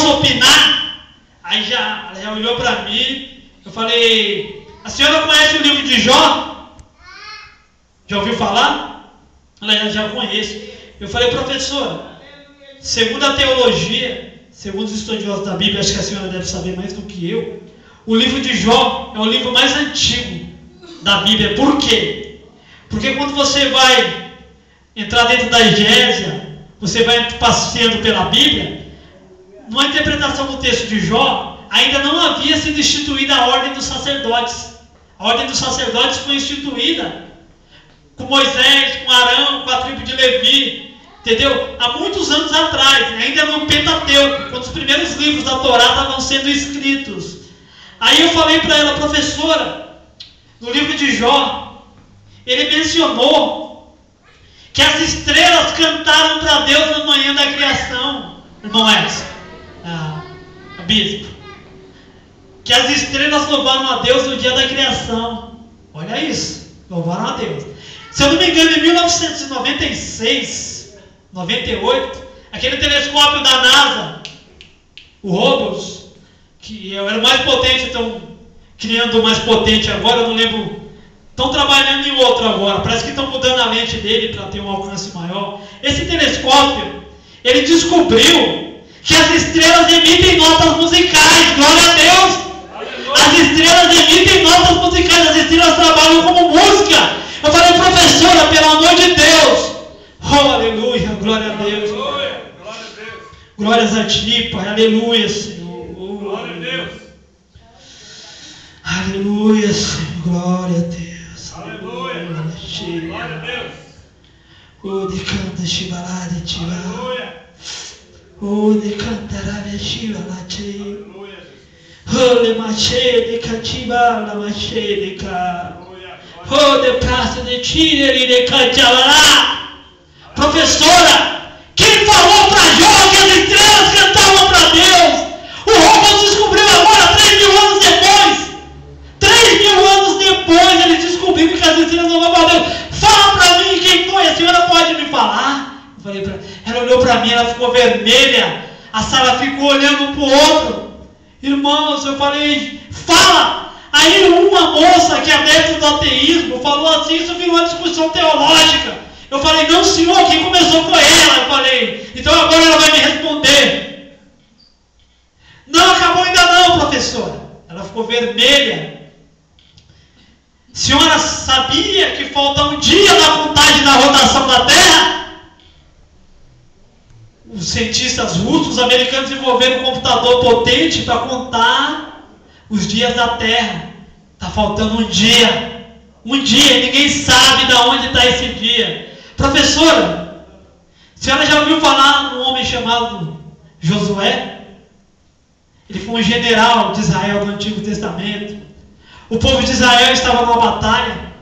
posso opinar? Aí ela já olhou para mim, eu falei, a senhora conhece o livro de Jó? Já ouviu falar? Ela já conhece. Eu falei, professora, segundo a teologia, segundo os estudiosos da Bíblia, acho que a senhora deve saber mais do que eu, o livro de Jó é o livro mais antigo da Bíblia. Por quê? Porque quando você vai entrar dentro da exégese, você vai passeando pela Bíblia, numa interpretação do texto de Jó, ainda não havia sido instituída a ordem dos sacerdotes. A ordem dos sacerdotes foi instituída com Moisés, com Arão, com a tribo de Levi, entendeu? Há muitos anos atrás, ainda no Pentateuco, quando os primeiros livros da Torá estavam sendo escritos. Aí eu falei para ela, professora, no livro de Jó, ele mencionou que as estrelas cantaram para Deus na manhã da criação. Irmão Edson, a bispo, que as estrelas louvaram a Deus no dia da criação. Olha isso, louvaram a Deus. Se eu não me engano, em 1996, 98, aquele telescópio da NASA, o Hubble, que era o mais potente, estão criando o mais potente agora, eu não lembro, estão trabalhando em outro agora, parece que estão mudando a lente dele para ter um alcance maior. Esse telescópio, ele descobriu que as estrelas emitem notas musicais, glória a Deus! As estrelas emitem notas musicais, as estrelas trabalham como música. Eu falei, professora, pelo amor de Deus, oh, aleluia, glória a Deus, glórias a ti, Pai, aleluia, Senhor, glória a Deus, aleluia, Senhor, glória a Deus, aleluia, glória a Deus, oh, de canta, chibalade, chibalade, oh, de cantará, chibalade, oh, de mache, de catiba, mache, de ca. Oh, de praça de tira e de cantará. Professora, quem falou para Jó que as estrelas cantavam para Deus? O Hubble descobriu agora, 3.000 anos depois. 3.000 anos depois ele descobriu que as estrelas louvavam a Deus. Fala para mim quem foi, a senhora pode me falar? Eu falei pra ela, ela olhou para mim, ela ficou vermelha. A Sara ficou olhando um para o outro. Irmãos, eu falei, fala! Aí uma moça que é adepta do ateísmo falou assim, isso virou uma discussão teológica. Eu falei, não senhor, quem começou foi ela. Eu falei, então agora ela vai me responder. Não, acabou ainda não, professora. Ela ficou vermelha. Senhora sabia que falta um dia na contagem da rotação da Terra? Os cientistas russos, os americanos desenvolveram um computador potente para contar os dias da Terra. Está faltando um dia. Um dia, ninguém sabe de onde está esse dia. Professora, a senhora já ouviu falar num homem chamado Josué? Ele foi um general de Israel do Antigo Testamento. O povo de Israel estava numa batalha.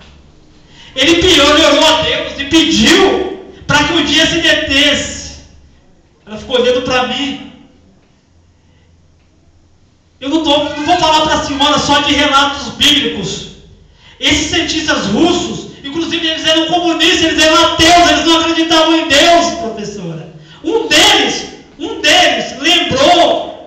Ele orou a Deus e pediu para que o dia se detesse. Ela ficou olhando para mim. Eu não vou falar para a senhora só de relatos bíblicos. Esses cientistas russos, inclusive eles eram comunistas, eles eram ateus, eles não acreditavam em Deus, professora. Um deles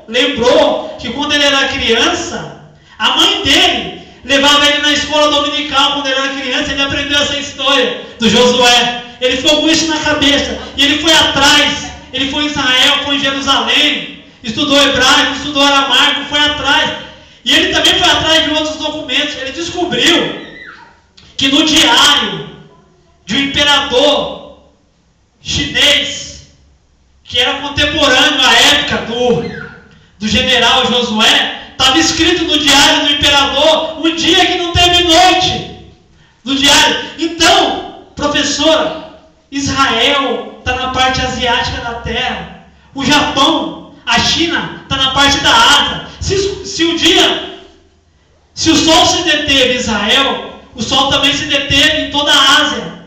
lembrou que quando ele era criança, a mãe dele levava ele na escola dominical. Quando ele era criança, ele aprendeu essa história do Josué. Ele ficou com isso na cabeça. E ele foi atrás. Ele foi em Israel, foi em Jerusalém. Estudou hebraico, estudou aramaico, foi atrás. E ele também foi atrás de outros documentos. Ele descobriu que no diário de um imperador chinês, que era contemporâneo à época do general Josué, estava escrito no diário do imperador um dia que não teve noite. No diário. Então, professora, Israel está na parte asiática da terra. O Japão, a China, está na parte da Ásia. Se o sol se deteve em Israel, o sol também se deteve em toda a Ásia.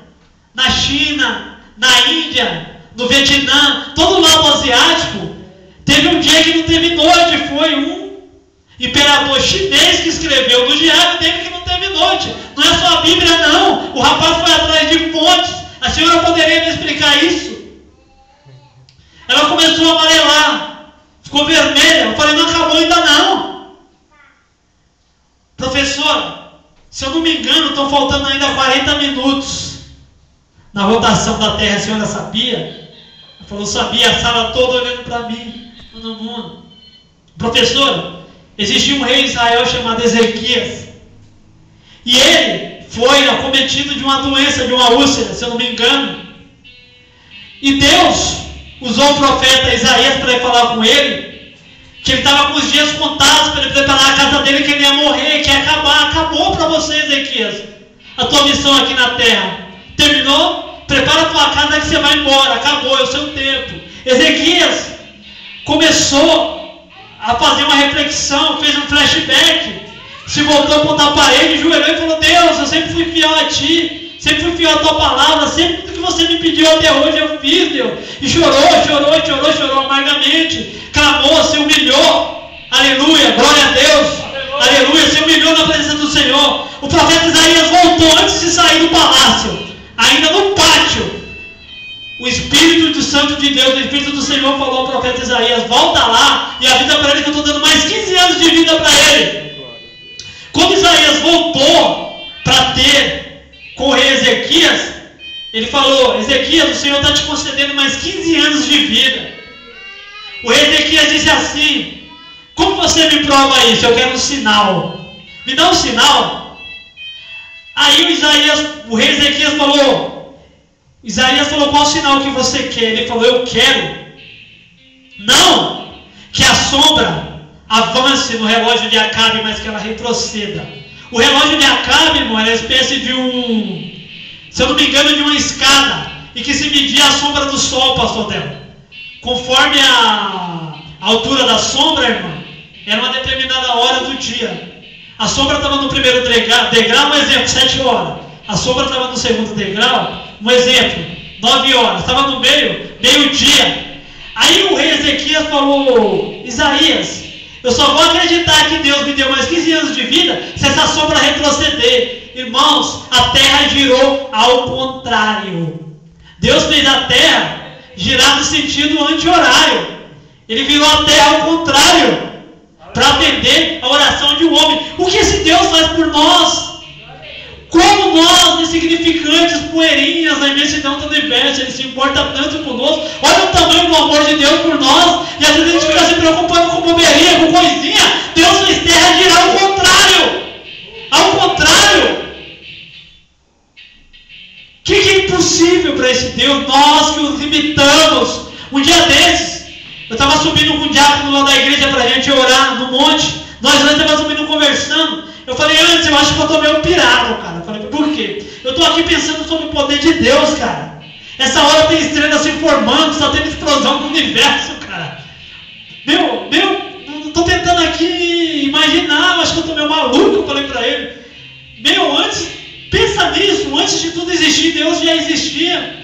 Na China, na Índia, no Vietnã, todo o lado asiático, teve um dia que não teve noite. Foi um imperador chinês que escreveu no diário dele que não teve noite. Não é só a Bíblia, não. O rapaz foi atrás de fontes. A senhora poderia me explicar isso? Ela começou a amarelar, ficou vermelha. estão faltando ainda 40 minutos na rotação da Terra, a senhora sabia? Ela falou, sabia, a sala toda olhando para mim, todo mundo. Professor, existia um rei de Israel chamado Ezequias, e ele foi acometido de uma doença, de uma úlcera, se eu não me engano, e Deus usou o profeta Isaías para ir falar com ele, que ele estava com os dias contados para ele preparar a casa dele, que ele ia morrer, que ia acabar. Acabou para você, Ezequias, a tua missão aqui na terra. Terminou? Prepara a tua casa que você vai embora. Acabou, é o seu tempo. Ezequias começou a fazer uma reflexão, fez um flashback, se voltou contra a parede, joelhou e falou, Deus, eu sempre fui fiel a ti, sempre fui fiel à tua palavra, sempre tudo que você me pediu até hoje eu fiz, Deus. E chorou amargamente, clamou, se humilhou, aleluia, glória a Deus, aleluia, se humilhou na presença do Senhor. O profeta Isaías voltou antes de sair do palácio, ainda no pátio. O Espírito Santo de Deus, o Espírito do Senhor falou ao profeta Isaías, volta lá e avisa para ele que eu estou dando mais 15 anos de vida para ele. Quando Isaías voltou para ter com o rei Ezequias, ele falou, Ezequias, o Senhor está te concedendo mais 15 anos de vida. O rei Ezequias disse assim, como você me prova isso? Eu quero um sinal. Me dá um sinal. Aí o rei Ezequias falou, qual sinal que você quer? Ele falou, eu quero, não que a sombra avance no relógio de Acabe, mas que ela retroceda. O relógio de Acabe, irmão, era uma espécie de se eu não me engano, de uma escada, e que se media a sombra do sol, pastor Del. Conforme a altura da sombra, irmão, era uma determinada hora do dia. A sombra estava no primeiro degrau, um exemplo, 7 horas. A sombra estava no segundo degrau, um exemplo, 9 horas. Estava no meio-dia. Aí o rei Ezequias falou, Isaías, eu só vou acreditar que Deus me deu mais 15 anos de vida se essa sombra retroceder. Irmãos, a terra girou ao contrário. Deus fez a terra girar no sentido anti-horário. Ele virou a terra ao contrário para atender a oração de um homem. O que esse Deus faz por nós? Como nós, insignificantes, poeirinhas na imensidão do universo, Ele se importa tanto conosco. Olha o tamanho do amor de Deus por nós. E às vezes a gente fica se preocupando com boberia, com coisinha. Deus fez terra girar ao contrário. Ao contrário. O que é impossível para esse Deus? Nós que os limitamos. Um dia desses, eu estava subindo com o diácono lá da igreja para a gente orar no monte. Nós estávamos subindo conversando. Eu falei, antes, eu acho que eu estou meio pirado, cara. Eu falei, por quê? Eu estou aqui pensando sobre o poder de Deus, cara. Essa hora tem estrelas se formando, só tem explosão no universo, cara. Estou tentando aqui imaginar, eu acho que eu estou meio maluco, eu falei para ele. Antes, pensa nisso, antes de tudo existir, Deus já existia.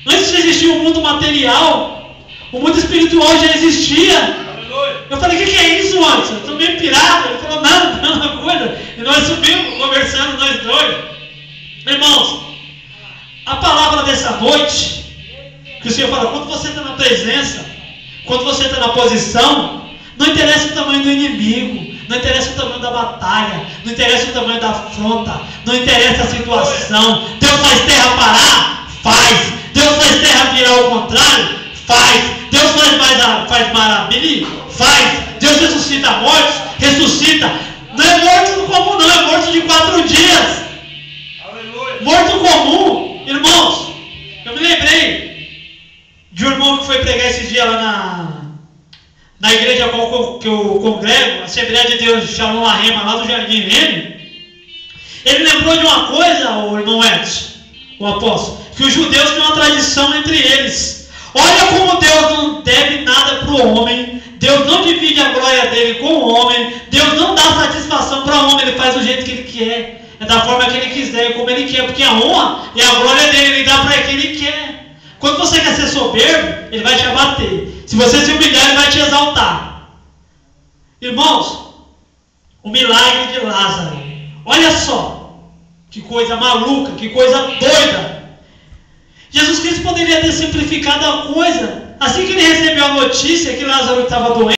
Antes de existir o mundo material, o mundo espiritual já existia. Eu falei, o que é isso, Anderson? Eu estou meio pirado. Ele falou, não, não é uma coisa. E nós subimos, conversando, nós dois. Irmãos, a palavra dessa noite, que o Senhor fala, quando você está na presença, quando você está na posição, não interessa o tamanho do inimigo, não interessa o tamanho da batalha, não interessa o tamanho da afronta, não interessa a situação. Deus faz terra parar? Faz. Deus faz terra virar ao contrário? Faz. Deus faz maravilha? Faz. Deus ressuscita mortos? Ressuscita. Não é morto comum, não. É morto de 4 dias. Aleluia. Morto comum. Irmãos, eu me lembrei de um irmão que foi pregar esses dias lá na igreja que eu congrego, a Assembleia de Deus de Shalom Lahema, lá do Jardim Rene. Ele lembrou de uma coisa, o irmão Edson, o apóstolo, que os judeus têm uma tradição entre eles. Olha como Deus não deve nada para o homem. Deus não divide a glória dele com o homem. Deus não dá satisfação para o homem. Ele faz do jeito que ele quer. É da forma que ele quiser e como ele quer. Porque a honra e a glória dele, ele dá para quem ele quer. Quando você quer ser soberbo, ele vai te abater. Se você se humilhar, ele vai te exaltar. Irmãos, o milagre de Lázaro. Olha só. Que coisa maluca, que coisa doida. Jesus Cristo poderia ter simplificado a coisa. Assim que ele recebeu a notícia que Lázaro estava doente,